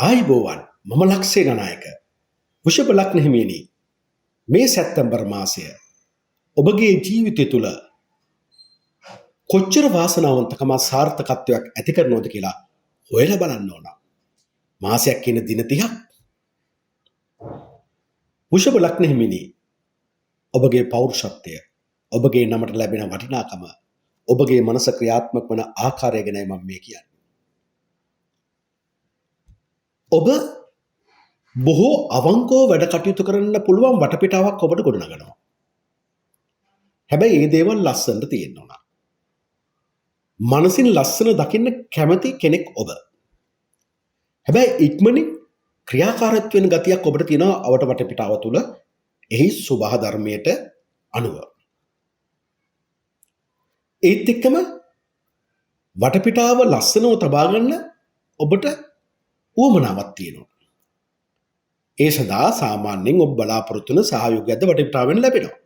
ආයිබෝවන් මම ලක්ෂේන නායක වෘෂභ ලග්න හිමියනි මේ සැප්තැම්බර් මාසය ඔබගේ ජීවිතය තුළ කොච්චර වාසනාවන්තකම සාර්ථකත්වයක් ඇති කරනවද කියලා හොයලා බලන්න ඕන. මාසයක් කියන දින 30ක් වෘෂභ ලග්න හිමියනි ඔබගේ පෞරුෂත්වය ඔබගේ නමට ලැබෙන වටිනාකම ඔබගේ මනස ක්‍රියාත්මක වන ආකාරය ගැනයි මම මේ කියන්නේ. ඔබ බොහෝ අවංකව වැඩ කටයුතු කරන්න පුළුවන් වටපිටාවක් ඔබට ගොඩනගනවා. හැබැයි මේ දේවල් ලස්සනට තියෙන්න ඕන. මනසින් ලස්සන දකින්න කැමති කෙනෙක් ඔබ. හැබැයි ඉක්මනින් ක්‍රියාකාරීත්ව වෙන ගතියක් ඔබට තියෙනවා අවට වටපිටාව තුළ එහි සුභා ධර්මයට අනුව. ඒත් එක්කම වටපිටාව ලස්සනව තබා ගන්න ඔබට උවමනාවක් තියෙනවා. ඒ සඳහා සාමාන්‍යයෙන් ඔබ බලාපොරොත්තු වන සහයෝගයක්ද වටපිටාවෙන් ලැබෙනවා.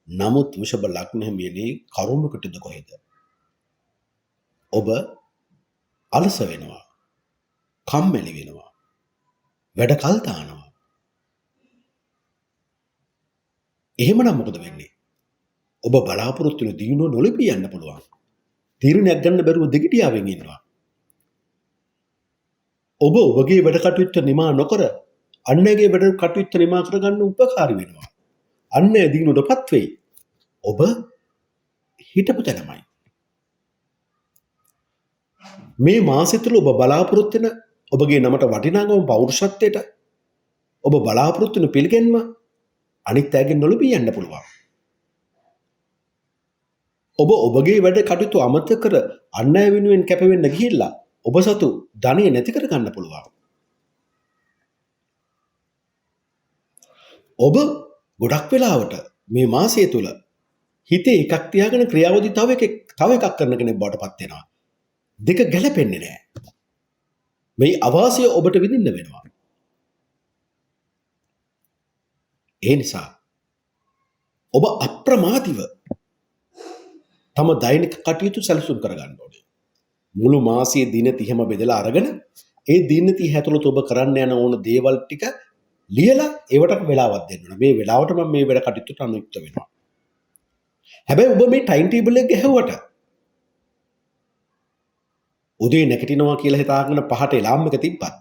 නමුත් වෘෂභ ලග්න හිමියනි කරුමකටද කොහෙද? ඔබ අලස වෙනවා. කම්මැලි වෙනවා. වැඩ කල් දානවා. එහෙමනම් මොකද වෙන්නේ? ඔබ බලාපොරොත්තු වෙන දිනුව නොලැබී යන්න පුළුවන්. තීරණයක් ගන්න බැරුව දෙගිඩියාවෙන් ඉන්නවා. ඔබ ඔබගේ වැඩ කටයුත්ත නිමා නොකර අන් අයගේ වැඩ කටයුත්ත නිමා කරගන්න උපකාරී වෙනවා. අන් අය දිනුවටපත් වෙයි. ඔබ හිටපු තැනමයි. මේ මාසෙ තුල ඔබ බලාපොරොත්තු වෙන ඔබගේ නමට වටිනාකම පෞරුෂත්වයට ඔබ බලාපොරොත්තු වෙන පිළිගැන්ම අනිත් අයගෙන් නොලැබී යන්න පුළුවන්. ඔබ ඔබගේ වැඩ කටයුතු අමතක කර අන් අය වෙනුවෙන් කැප වෙන්න ගිහිල්ලා ඔබ සතු ධනෙ නැති කර ගන්න පුළුවන්. ඔබ ගොඩක් වෙලාවට මේ මාසය තුල හිතේ එකක් තියාගෙන ක්‍රියාවදී තව එකක් කරන කෙනෙක් බවට පත් වෙනවා. දෙක ගැලපෙන්නේ නැහැ. මේ අවාසිය ඔබට විඳින්න වෙනවා. ඒ නිසා ඔබ අප්‍රමාදීව තම දෛනික කටයුතු සැලසුම් කරගන්න ඕනේ. මුළු මාසයේ දින 30ම බෙදලා අරගෙන ඒ දින 30 ඇතුළත ඔබ කරන්න යන ඕන දේවල් ටික ලියලා ඒවට වෙලාවක් දෙන්න ඕන. මේ වෙලාවට මම මේ වැඩ කටයුතුට අනුයුක්ත වෙනවා. හැබැයි ඔබ මේ ටයිම් ටේබල් එක ගැහුවට උදේ නැගිටිනවා කියලා හිතාගෙන පහට එලාම් එක තිබ්බත්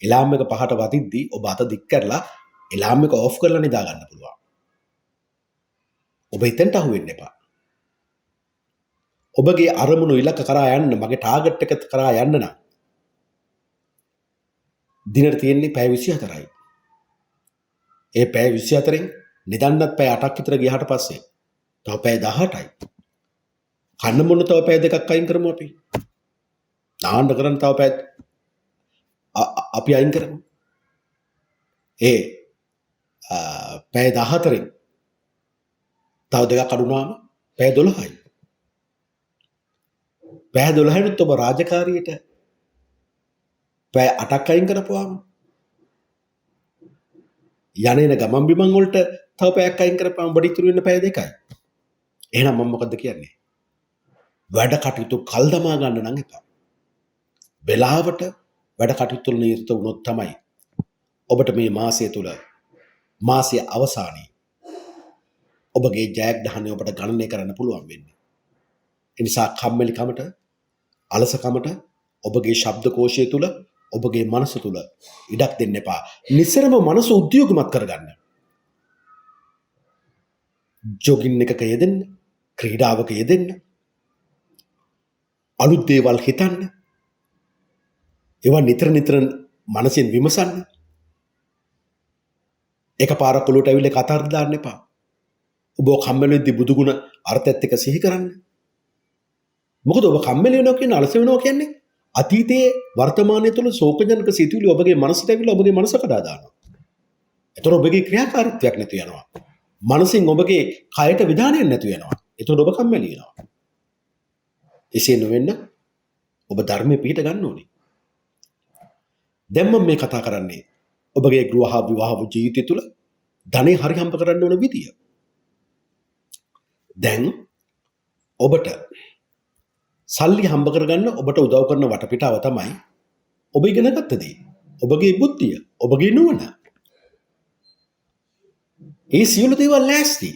එලාම් එක පහට වදිද්දී ඔබ අත දික් කරලා එලාම් එක ඔෆ් කරලා නිදා ගන්න පුළුවන්. ඔබ හිතෙන්ට අහු වෙන්න එපා. ඔබගේ අරමුණු ඉලක්ක කරා යන්න මගේ ටාගට් එක කරා යන්න නම් දිනට තියෙන්නේ පැය 24යි. ඒ පැය 24න් නිදන්නත් පැය 8ක් විතර ගියාට පස්සේ තව පැය 18යි. කන්න මොන තව පැය දෙකක් අයින් කරමු අපි. නාන්න කරන් තව පැය අපි අයින් කරමු. ඒ පැය 14න් තව දෙකක් අඩු වුණාම පැය 12යි. පැය 12ට ඔබ රාජකාරියට පැය 8ක් අයින් කරපුවාම යන්නේන ගමන් බිමන් වලට තව පැයක් අයින් කරපුවාම ඔබට ඉතුරු වෙන පැය 2යි. එහෙනම් මම මොකද්ද කියන්නේ? වැඩ කටයුතු කල් දමා ගන්න නම් එපා. වෙලාවට වැඩ කටයුතු වල නිරත වුණොත් තමයි ඔබට මේ මාසය තුල මාසයේ අවසානයේ ඔබගේ ජයග්‍රහණය ඔබට ගණනය කරන්න පුළුවන් වෙන්නේ. ඒ නිසා කම්මැලිකමට අලසකමට ඔබගේ ශබ්දකෝෂය තුල ඔබගේ මනස තුල ඉඩක් දෙන්න එපා. නිසරම මනස උද්‍යෝගමත් කරගන්න. ජොගින් එකක යෙදෙන්න, ක්‍රීඩාවක යෙදෙන්න, අලුත් දේවල් හිතන්න. ඒවා නිතර මනසින් විමසන්න. එකපාරක් ඔලුවට ඇවිල්ලා කතාර දාන්න එපා. ඔබ කම්මැලි වෙද්දී බුදුගුණ අර්ථයත් එක්ක සිහි කරන්න. මොකද ඔබ කම්මැලි වෙනවා කියන්නේ අලස වෙනවා කියන්නේ අතීතයේ වර්තමානයේ තුල ශෝකජනක සිතුවිලි ඔබගේ මනසට ඇවිල්ලා ඔබගේ මනස කඩා දානවා. ඒතර ඔබගේ ක්‍රියාකාරීත්වයක් නැති වෙනවා. මනසින් ඔබගේ කයට විධානයක් නැති වෙනවා. ඒතර ඔබ කම්මැලි වෙනවා. එසේ නොවෙන්න ඔබ ධර්මයේ පිහිට ගන්න ඕනේ. දැන් මම මේ කතා කරන්නේ ඔබගේ ගෘහ විවාහ ජීවිතය තුළ ධනෙ හරි හම්බ කරන්න ඕන විදිය. දැන් ඔබට සල්ලි හම්බ කරගන්න ඔබට උදව් කරන වටපිටාව තමයි ඔබ ඉගෙන ගත්ත දේ, ඔබගේ බුද්ධිය, ඔබගේ නුවණ. ඒ සියලු දේවල් ලෑස්ති.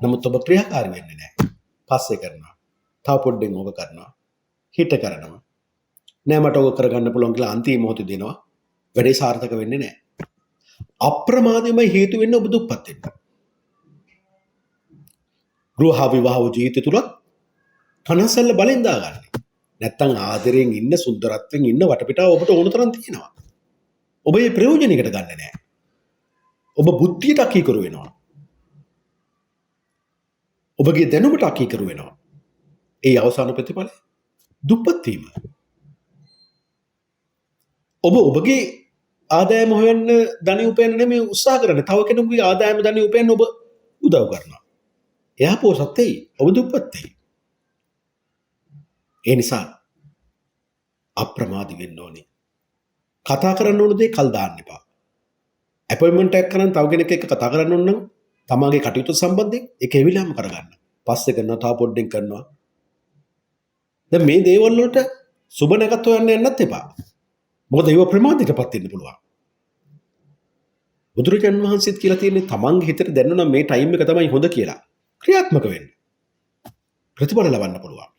නමුත් ඔබ ක්‍රියාකාරී වෙන්නේ නැහැ. පස්සේ කරනවා. තව පොඩ්ඩෙන් ඕක කරනවා. හිත කරනවා. නෑ මට ඕක කරගන්න පුළුවන් කියලා අන්තිම මොහොතේ දෙනවා. වැඩේ සාර්ථක වෙන්නේ නැහැ. අප්‍රමාදයමයි හේතු වෙන්නේ ඔබ දුප්පත් වෙන්න. ගෘහ විවාහ ජීවිතය තුලත් කනසල්ල බලෙන් දාගන්නේ. නැත්තම් ආදරයෙන් ඉන්න සුන්දරත්වයෙන් ඉන්න වටපිටාව ඔබට ඕන තරම් තියෙනවා. ඔබ ඒ ප්‍රයෝජනයකට ගන්න නැහැ. ඔබ බුද්ධියට අකීකරු වෙනවා. ඔබගේ දැනුමට අකීකරු වෙනවා. ඒ අවසාන ප්‍රතිඵලය දුප්පත් වීම. ඔබ ඔබගේ ආදායම හොයන්න ධනෙ උපයන්න නෙමෙයි උත්සාහ කරන්නේ. තව කෙනෙකුගේ ආදායම ධනෙ උපයන්න ඔබ උදව් කරනවා. එයා පොසත් වෙයි. ඔබ දුප්පත් වෙයි. ඒ නිසා අප්‍රමාදී වෙන්න ඕනේ. කතා කරන්න ඕන දේ කල් දාන්න එපා. අපොයින්ට්මන්ට් එකක් කරන් තව කෙනෙක් එක්ක කතා කරන්න ඕන නම් තමාගේ කටයුතු සම්බන්ධයෙන් ඒක එවිලාම කරගන්න. පස්සේ කරනවා තව පොඩ්ඩෙන් කරනවා. දැන් මේ දේවල් වලට සුබ නැකත් හොයන්න යන්නත් එපා. මොකද ඒව ප්‍රමාදයටපත් වෙන්න පුළුවන්. බුදුරජාණන් වහන්සේත් කියලා තියෙන්නේ තමන්ගේ හිතට දැනුණා මේ ටයිම් එක තමයි හොඳ කියලා. ක්‍රියාත්මක වෙන්න. ප්‍රතිඵල ලබන්න පුළුවන්.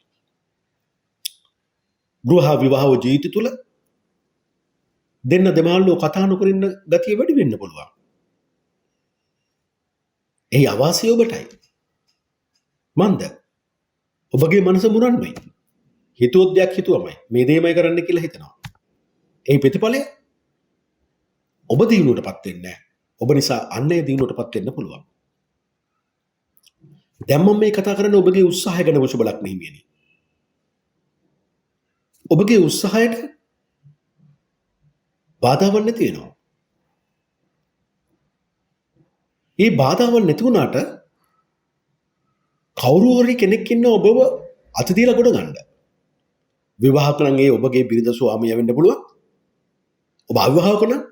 ගෘහ විවාහ ජීවිත තුල දෙන්න දෙමාල්ලෝ කතා නොකර ඉන්න ගතිය වැඩි වෙන්න පුළුවන්. ඒ අවාසිය ඔබටයි. මන්ද ඔබගේ මනස මුරන් වෙයි. හිතුවොත් දෙයක් හිතුවමයි. මේ දෙයමයි කරන්න කියලා හිතනවා. ඒ ප්‍රතිඵලය ඔබ දිනුවටපත් වෙන්නේ නැහැ. ඔබ නිසා අන්නේ දිනුවටපත් වෙන්න පුළුවන්. දැන් මම මේ කතා කරන්නේ ඔබගේ උත්සාහය ගැන වශබලක් නෙමෙයි. ඔබගේ උත්සාහයට බාධාවක් නැති වෙනවා. මේ බාධාවක් නැති වුණාට කවුරු හරි කෙනෙක් ඉන්න ඔබව අත දීලා ගොඩ ගන්න. විවාහක නම් ඒ ඔබගේ බිරිඳ ස්වාමියා වෙන්න පුළුවන්. ඔබ අවිවාහක නම්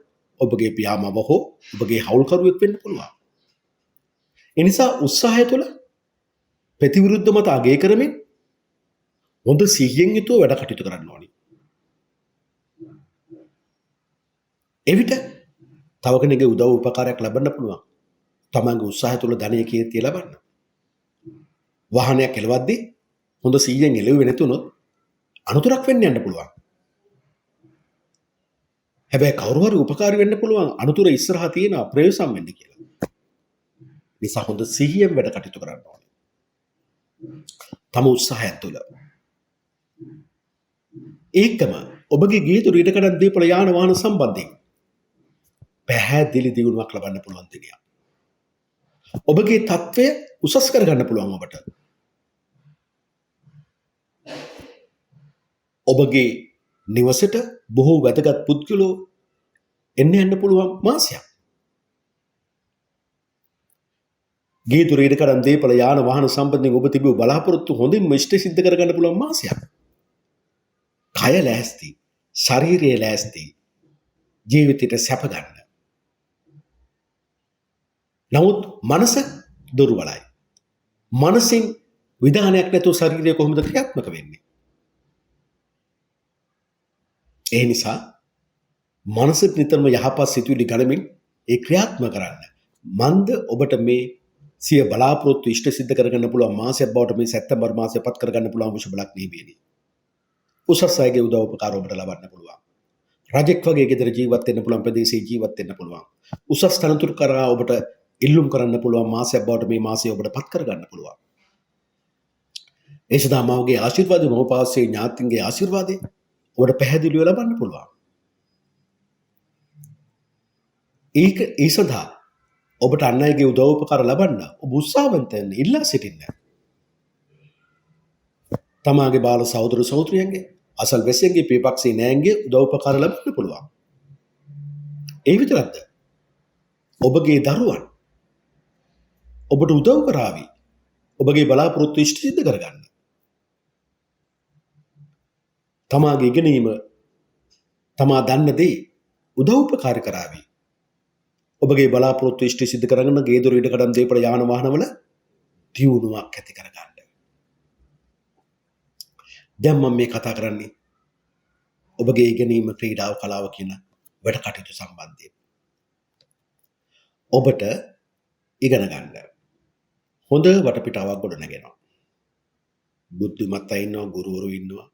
ඔබගේ පියාමව හෝ ඔබගේ හවුල්කරුවෙක් වෙන්න පුළුවන්. ඒ නිසා උත්සාහය තුළ ප්‍රතිවිරුද්ධ මත අගය කරමින් හොඳ සිහියෙන් යුතුව වැඩ කටයුතු කරන්න ඕනි. එවිට තව කෙනෙකුගේ උදව් උපකාරයක් ලබන්න පුළුවන්. තමන්ගේ උත්සාහය තුළ ධනය කීර්තිය ලබන්න. වාහනයක් එලවද්දී හොඳ සිහියෙන් එලෙව්වේ නැතුනොත් අනතුරක් වෙන්න යන්න පුළුවන්. හැබැයි කවුරු හරි උපකාරී වෙන්න පුළුවන් අනතුර ඉස්සරහා තියෙන ප්‍රයෝසම් වෙන්න කියලා. නිසා හොඳ සිහියෙන් වැඩ කටයුතු කරන්න ඕනේ. තම උත්සාහය තුළ. ඒකම ඔබගේ ගීතු ඊටකඩන් දීපල යාන වාහන සම්බන්ධයෙන් පැහැදිලි දියුණුවක් ලබන්න පුළුවන් දෙයක්. ඔබගේ තත්ත්වය උසස් කරගන්න පුළුවන් ඔබට. ඔබගේ නිවසට බොහෝ වැදගත් පුද්ගලෝ එන්න යන්න පුළුවන් මාසයක්. ගීතු ඊටකඩන් දීපල යාන වාහන සම්බන්ධයෙන් ඔබ තිබූ බලාපොරොත්තු හොඳින්ම ඉෂ්ට සිද්ධ කරගන්න පුළුවන් මාසයක්. කය ලෑස්ති, ශරීරය ලෑස්ති, ජීවිතයට සැප ගන්න. නමුත් මනස දුර්වලයි. මනසින් විධානයක් නැතුව ශරීරය කොහොමද ක්‍රියාත්මක වෙන්නේ? ඒ නිසා මනස නිතරම යහපත් සිතුවිලි ගනිමින් ඒ ක්‍රියාත්මක කරන්න. මන්ද ඔබට මේ සිය බලාපොරොත්තු ඉෂ්ට සිද්ධ කරගන්න පුළුවන් මාසයක් බවට මේ සැප්තැම්බර් මාසය පත් කරගන්න පුළුවන් විශබලක් නෙවෙයි. උසස් අයගේ උදව් උපකාර ඔබට ලබන්න පුළුවන්. රජෙක් වගේ ගෙදර ජීවත් වෙන්න පුළුවන්, ප්‍රදේශයේ ජීවත් වෙන්න පුළුවන්. උසස් තනතුරු කරා ඔබට ඉල්ලුම් කරන්න පුළුවන් මාසයක් බවට මේ මාසය ඔබට පත් කරගන්න පුළුවන්. ඒ සදා මාගේ ආශිර්වාද මොහොපාසේ ඥාතින්ගේ ආශිර්වාදේ ඔබට පැහැදිලිව ලබන්න පුළුවන්. ඒ සඳහා ඔබට අන් අයගේ උදව් උපකාර ලබන්න ඔබ උත්සාහවන්ත වෙන්න ඉල්ලා සිටින්න. තමාගේ බාල සහෝදර සහෝදරියන්ගේ අසල් වැසියන්ගේ පියපක්ෂේ නෑන්ගේ උදව් උපකාර ලබන්න පුළුවන්. ඒ විතරක්ද? ඔබගේ දරුවන් ඔබට උදව් කරાવી. ඔබගේ බලාපොරොත්තු ඉෂ්ට සිද්ධ කරගන්න. තමාගේ ඉගෙනීම තමා දන්න දේ උදව් උපකාර කරાવી. ඔබගේ බලාපොරොත්තු ඉෂ්ට සිද්ධ කරගන්න ගේ දොර ඉඩකඩම් දීපල යාන වාහනවල දියුණුවක් ඇති කරගන්න. දැන් මම මේ කතා කරන්නේ ඔබගේ ඉගෙනීම ක්‍රීඩාව කලාව කියන වැඩ කටයුතු සම්බන්ධයෙන්. ඔබට ඉගෙන ගන්න හොඳ වටපිටාවක් ගොඩනගෙනවා. බුද්ධිමත් අය ඉන්නවා, ගුරුවරු ඉන්නවා,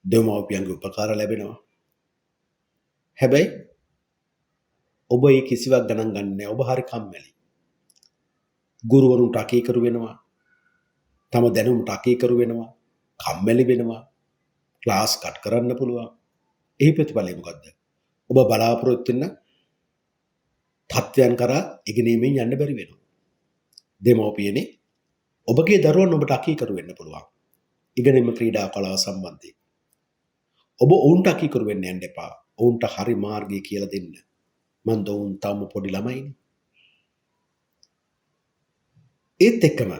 දෙමව්පියන්ගේ උපකාර ලැබෙනවා. හැබැයි ඔබ ඒ කිසිවක් ගණන් ගන්නේ නැහැ. ඔබ හරි කම්මැලි. ගුරුවරුන්ට අකීකරු වෙනවා. තම දැනුමට අකීකරු වෙනවා. කම්මැලි වෙනවා. ක්ලාස් කට් කරන්න පුළුවන්. එහි ප්‍රතිඵලය මොකද්ද? ඔබ බලාපොරොත්තු වෙන තත්ත්වයන් කරා ඉගෙනීමෙන් යන්න බැරි වෙනවා. දෙමව්පියනේ ඔබගේ දරුවන් ඔබට අකීකරු වෙන්න පුළුවන්. ඉගෙනීම ක්‍රීඩා කලාව සම්බන්ධයෙන්. ඔබ ඔවුන්ට අකීකරු වෙන්න යන්න එපා. ඔවුන්ට හරි මාර්ගය කියලා දෙන්න. මන්ද ඔවුන් තාම පොඩි ළමයිනේ. ඒත් එක්කම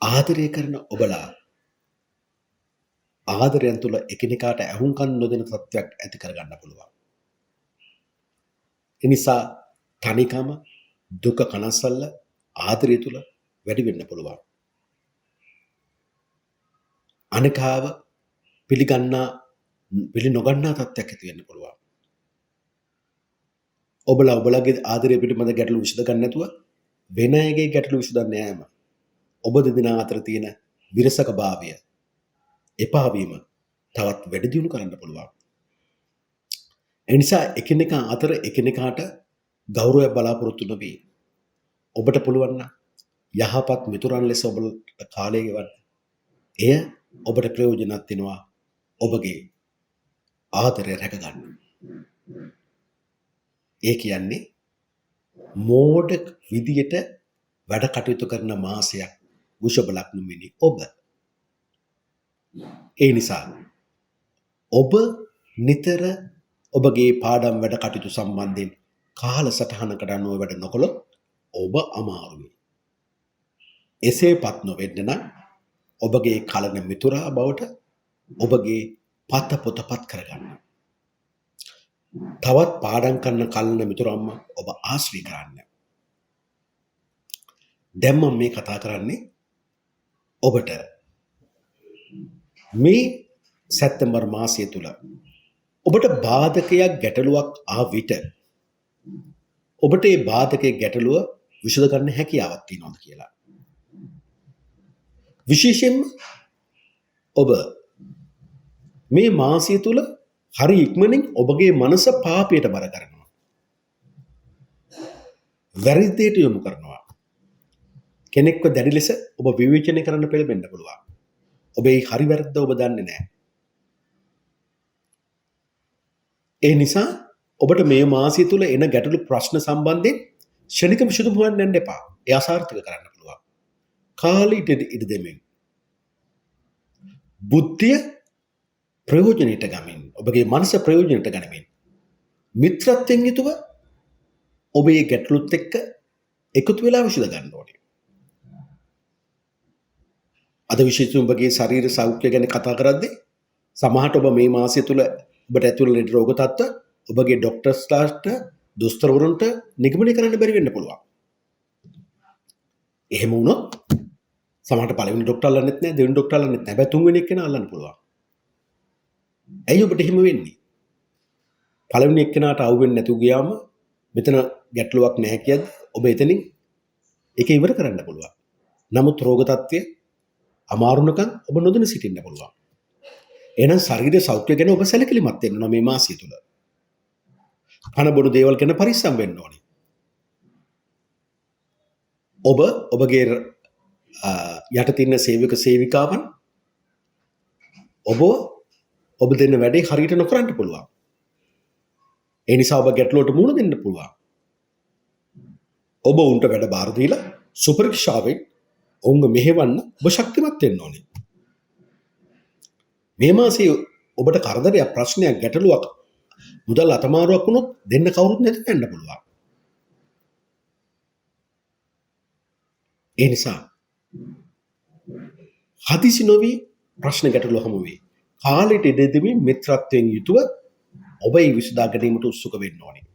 ආදරය කරන ඔබලා ආදරයන් තුළ එකිනෙකාට ඇහුම්කන් නොදෙන තත්ත්වයක් ඇති කරගන්න පුළුවන්. එනිසා තනිකම, දුක, කනස්සල්ල ආදරය තුළ වැඩි වෙන්න පුළුවන්. අනිකාව පිළි නොගන්නා තත්ත්වයක් ඇති වෙන්න පුළුවන්. ඔබලගේ ආදරය පිළිබඳ ගැටලු විසඳ ගන්න නැතුව වෙන අයගේ ගැටලු විසඳන්න යෑම ඔබ දෙදෙනා අතර තියෙන විරසක භාවය, එපා වීම තවත් වැඩි දියුණු කරන්න පුළුවන්. එනිසා එකිනෙකා අතර එකිනෙකාට ගෞරවය බලාපොරොත්තු නොවි. ඔබට පුළුවන් නම් යහපත් මිතුරන් ලෙස ඔබට කාලය ගෙවන්න. එය ඔබට ප්‍රයෝජනවත් වෙනවා. ඔබගේ ආදරය රැකගන්න. ඒ කියන්නේ මෝඩ විදියට වැඩ කටයුතු කරන මාසයක් වෘෂභ ලග්නෙ ඔබ. ඒ නිසා ඔබ නිතර ඔබගේ පාඩම් වැඩ කටයුතු සම්බන්ධයෙන් කාලසටහනකට අනුව වැඩ නොකළොත් ඔබ අමාරුයි. එසේපත් නොවෙන්න නම් ඔබගේ කලන මිතුරා බවට ඔබගේ පත පොතපත් කරගන්න. තවත් පාඩම් කරන කලන මිතුරම්ම ඔබ ආශ්‍රය කරන්න. දැන් මම මේ කතා කරන්නේ ඔබට මේ සැප්තැම්බර් මාසය තුල ඔබට බාධකයක් ගැටලුවක් ආ විට ඔබට ඒ බාධකයේ ගැටලුව විසඳ ගන්න හැකියාවක් තියෙනවද කියලා. විශේෂයෙන්ම ඔබ මේ මාසය තුල හරි ඉක්මනින් ඔබගේ මනස පාපයට බර කරනවා. වැරදි දෙයට යොමු කරනවා. කෙනෙක්ව දැඩි ලෙස ඔබ විවේචනය කරන්න පෙළඹෙන්න පුළුවන්. ඔබේ හරි වැරද්ද ඔබ දන්නේ නැහැ. ඒ නිසා ඔබට මේ මාසය තුල එන ගැටලු ප්‍රශ්න සම්බන්ධයෙන් ක්ෂණික විසඳුම් හොයන්න යන්න එපා. ඒ අසාර්ථක කරන්න පුළුවන්. කාලීට ඉඩ දෙමින් බුද්ධිය ප්‍රයෝජනයට ගමින් ඔබගේ මනස ප්‍රයෝජනයට ගනිමින් මිත්‍රත්වයෙන් යුතුව ඔබේ ගැටලුත් එක්ක එකතු වෙලා විසඳ ගන්න ඕනේ. අද විශේෂයෙන් ඔබගේ ශරීර සෞඛ්‍ය ගැන කතා කරද්දී සමහරට ඔබ මේ මාසය තුල ඔබට ඇතුළේ ලෙඩ රෝග තත්ත්ව ඔබගේ ડોක්ටර්ස්ලාට දොස්තරවරුන්ට නිගමනය කරන්න බැරි වෙන්න පුළුවන්. එහෙම වුණොත් සමහරට පළවෙනි ડોක්ටර් අල්ලන්නෙත් නැහැ, දෙවෙනි ડોක්ටර් අල්ලන්නෙත් නැහැ. හැබැයි තුන්වෙනි එක්කෙනා අල්ලන්න පුළුවන්. ඇයි ඔබට එහෙම වෙන්නේ? පළවෙනි එක්කෙනාට අවු වෙන්නේ නැතුව ගියාම මෙතන ගැටලුවක් නැහැ කියද්දි ඔබ එතනින් ඒක ඉවර කරන්න පුළුවන්. නමුත් රෝග තත්ත්වය අමාරුනකම් ඔබ නොදැන සිටින්න පුළුවන්. එහෙනම් ශරීර සෞඛ්‍ය ගැන ඔබ සැලකිලිමත් වෙන්න ඕන මේ මාසය තුල. කන බොන දේවල් ගැන පරිස්සම් වෙන්න ඕනේ. ඔබ ඔබගේ යටතේ ඉන්න සේවක සේවිකාවන් ඔබ දෙන්න වැඩේ හරියට නොකරන්න පුළුවන්. ඒ නිසා ඔබ ගැටලුවට මුහුණ දෙන්න පුළුවන්. ඔබ උන්ට වැඩ බාර දීලා සුපරීක්ෂාවෙන් ඔවුන්ව මෙහෙවන්න ඔබ ශක්තිමත් වෙන්න ඕනේ. මේ මාසේ ඔබට කරදරයක්, ප්‍රශ්නයක්, ගැටලුවක්, මුදල් අතමාරුවක් වුණොත් දෙන්න කවුරුත් නැති වෙන්න පුළුවන්. ඒ නිසා හදිසි නොවි ප්‍රශ්න ගැටලු හමු වේ. කාලෙට ඉඩ දෙමින් මිත්‍රත්වයෙන් යුතුව ඔබ ඒ විසඳා ගැනීමට උත්සුක වෙන්න ඕනේ.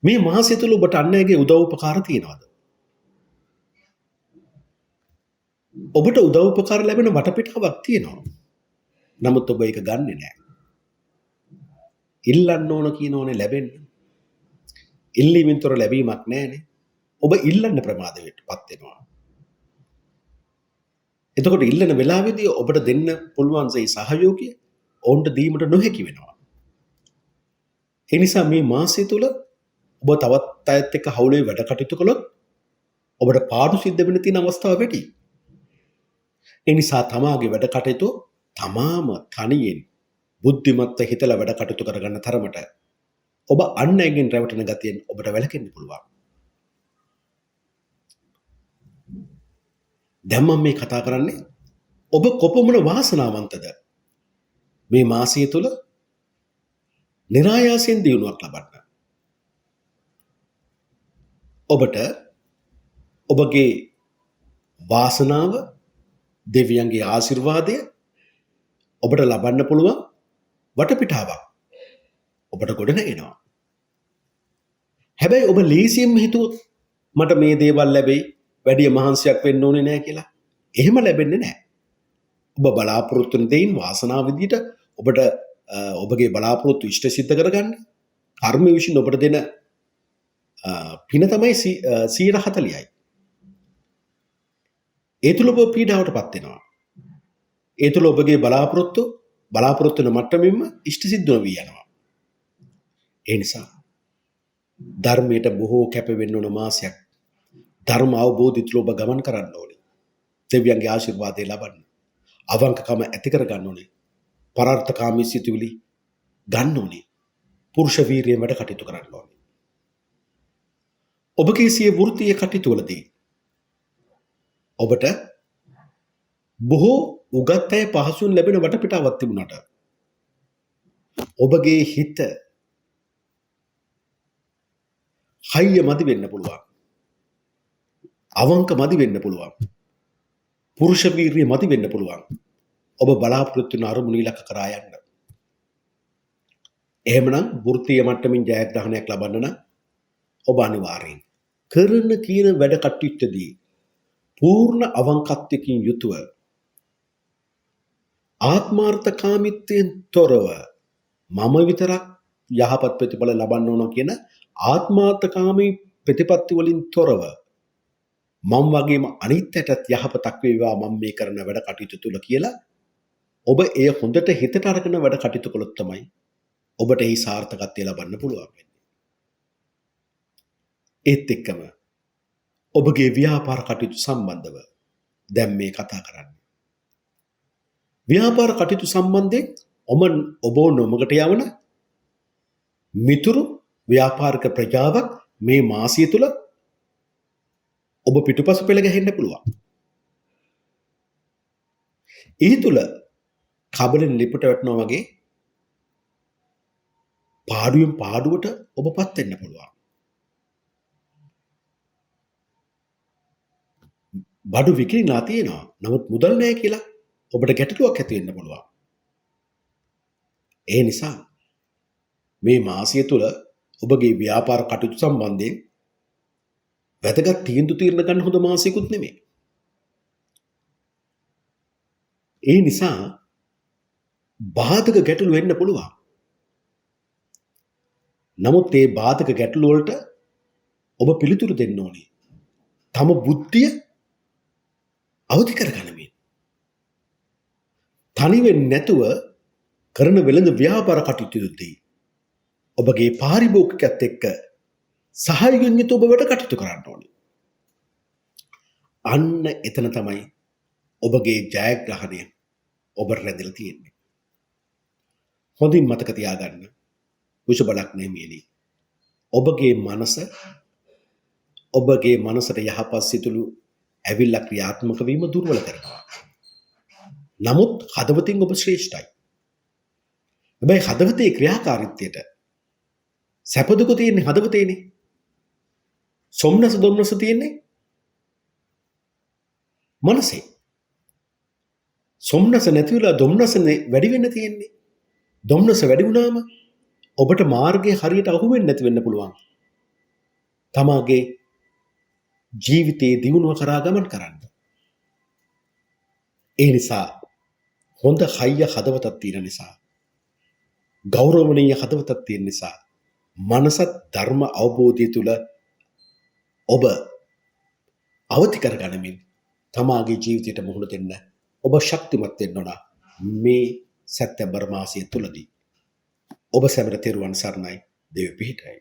මේ මාසය තුල ඔබට අන් අයගේ උදව් උපකාර තියෙනවද? ඔබට උදව් උපකාර ලැබෙන වටපිටාවක් තියෙනවා. නමුත් ඔබ ඒක ගන්නෙ නෑ. ඉල්ලන්න ඕන කියනෝනේ ලැබෙන්න. ඉල්ලීමෙන් තොර ලැබීමක් නෑනේ. ඔබ ඉල්ලන්න ප්‍රමාදයටපත් වෙනවා. එතකොට ඉල්ලන වෙලාවේදී ඔබට දෙන්න පුළුවන් ඒ සහයෝගය ඔවුන්ට දීමට නොහැකි වෙනවා. ඒ නිසා මේ මාසය තුල ඔබ තවත් අයත් එක්ක හවුලේ වැඩ කටයුතු කළොත් ඔබට පාඩු සිද්ධ වෙන්න තියෙන අවස්ථාව වැඩි. ඒ නිසා තමාගේ වැඩ කටයුතු තමාම තනියෙන් බුද්ධිමත්ව හිතලා වැඩ කටයුතු කරගන්න තරමට ඔබ අන් අයගෙන් රැවටෙන ගතියෙන් ඔබට වැළකෙන්න පුළුවන්. දැන් මම මේ කතා කරන්නේ ඔබ කොපමණ වාසනාවන්තද මේ මාසය තුල નિરાයාසයෙන් දියුණුවක් ලබන්න. ඔබට ඔබගේ වාසනාව දෙවියන්ගේ ආශිර්වාදය ඔබට ලබන්න පුළුවන් වටපිටාවක් ඔබට ගොඩ නැගෙනවා. හැබැයි ඔබ ලීසියෙන් හිතුවොත් මට මේ දේවල් ලැබෙයි වැඩි මහන්සියක් වෙන්න ඕනේ නැහැ කියලා. එහෙම ලැබෙන්නේ නැහැ. ඔබ බලාපොරොත්තු වෙන දේයින් වාසනාව විදියට ඔබට ඔබගේ බලාපොරොත්තු ඉෂ්ට සිද්ධ කරගන්න කර්ම විශ්ින් ඔබට දෙන පින තමයි 140යි. ඒ තුල ඔබ පීඩාවටපත් වෙනවා. ඒ තුල ඔබගේ බලාපොරොත්තු වෙන මට්ටමින්ම ඉෂ්ට සිද්ධ නොවී යනවා. ඒ නිසා ධර්මයට බොහෝ කැප වෙන්න ඕන මාසයක්. ධර්ම අවබෝධය තුල ඔබ ගමන් කරන්න ඕනේ. දෙවියන්ගේ ආශිර්වාදය ලබන්න. අවංකකම ඇති කර ගන්න ඕනේ. පරාර්ථකාමී සිතුවිලි ගන්න ඕනේ. පුරුෂ වීරියෙන් වැඩ කටයුතු කරන්න ඕනේ. ඔබගේ සිය වෘත්තීය කටයුතු වලදී ඔබට බොහෝ උගත් අය පහසුවෙන් ලැබෙන වටපිටාවක් තිබුණාට ඔබගේ හිත හයිය මදි වෙන්න පුළුවන්. අවංක මදි වෙන්න පුළුවන්. පුරුෂ වීරිය මදි වෙන්න පුළුවන්. ඔබ බලාපොරොත්තු වෙන අරමුණ ඉලක්ක කරා යන්න. එහෙමනම් වෘත්තීය මට්ටමින් ජයග්‍රහණයක් ලබන්න නම් ඔබ අනිවාර්යෙන් කරන කියන වැඩ කටයුත්තේදී පූර්ණ අවංකත්වයකින් යුතුව ආත්මාර්ථකාමීත්වයෙන් තොරව මම විතරක් යහපත් ප්‍රතිඵල ලබන්න ඕන කියන ආත්මාර්ථකාමී ප්‍රතිපත්ති වලින් තොරව මම වගේම අනිත්‍යටත් යහපතක් වේවා මම මේ කරන වැඩ කටයුතු තුල කියලා ඔබ එය හොඳට හිතට අරගෙන වැඩ කටයුතු කළොත් තමයි ඔබට එහි සාර්ථකත්වය ලබන්න පුළුවන් වෙන්නේ. ඒත් එක්කම ඔබගේ ව්‍යාපාර කටයුතු සම්බන්ධව දැන් මේ කතා කරන්නේ. ව්‍යාපාර කටයුතු සම්බන්ධයෙන් ඔබ නොමගට යවන මිතුරු ව්‍යාපාරික ප්‍රජාවක් මේ මාසය තුල ඔබ පිටුපස පෙළ ගැහෙන්න පුළුවන්. ඒ තුල කබලෙන් ලිපට වැටෙනවා වගේ පාඩුවෙන් පාඩුවට ඔබපත් වෙන්න පුළුවන්. බඩු විකිණලා තියෙනවා. නමුත් මුදල් නැහැ කියලා ඔබට ගැටලුවක් ඇති වෙන්න පුළුවන්. ඒ නිසා මේ මාසය තුල ඔබගේ ව්‍යාපාර කටයුතු සම්බන්ධයෙන් වැදගත් තීන්දුව ගන්න හොඳ මාසයකුත් නෙමෙයි. ඒ නිසා බාධක ගැටලු වෙන්න පුළුවන්. නමුත් මේ බාධක ගැටලු වලට ඔබ පිළිතුරු දෙන්න ඕනේ. තම බුද්ධිය අවදි කරගන්නමින්. තනි වෙන්නේ නැතුව කරන වෙළඳ ව්‍යාපාර කටයුතුදී ඔබගේ පාරිභෝගිකයත් එක්ක සහයෝගයෙන් යුතුව ඔබ වැඩ කටයුතු කරන්න ඕනේ. අන්න එතන තමයි ඔබගේ ජයග්‍රහණය ඔබට රැඳිලා තියෙන්නේ. හොඳින් මතක තියාගන්න. කුෂ බලක් නෙමෙයි. ඔබගේ මනසට යහපත් සිතුළු ඇවිල්ලා ක්‍රියාත්මක වීම දුර්වල කරනවා. නමුත් හදවතින් ඔබ ශ්‍රේෂ්ඨයි. හැබැයි හදවතේ ක්‍රියාකාරීත්වයට සැපදුක තියෙන්නේ හදවතේනේ. සොම්නස තියෙන්නේ මනසේ. සොම්නස නැති වෙලා දුම්නසනේ වැඩි වෙන්න තියෙන්නේ. දුම්නස වැඩි වුණාම ඔබට මාර්ගයේ හරියට අහු වෙන්නේ නැති වෙන්න පුළුවන්. තමාගේ ජීවිතයේ දියුණුව කරා ගමන් කරන්න. ඒ නිසා හොඳ හයිය හදවතක් තියෙන නිසා ගෞරවනීය හදවතක් තියෙන නිසා මනසත් ධර්ම අවබෝධය තුළ ඔබ අවදි කරගනිමින් තමාගේ ජීවිතයට මුහුණ දෙන්න ඔබ ශක්තිමත් වෙන්න ඕන මේ සැප්තැම්බර් මාසය තුලදී. ඔබ සැමට තෙරුවන් සරණයි. දෙවි පිහිටයි.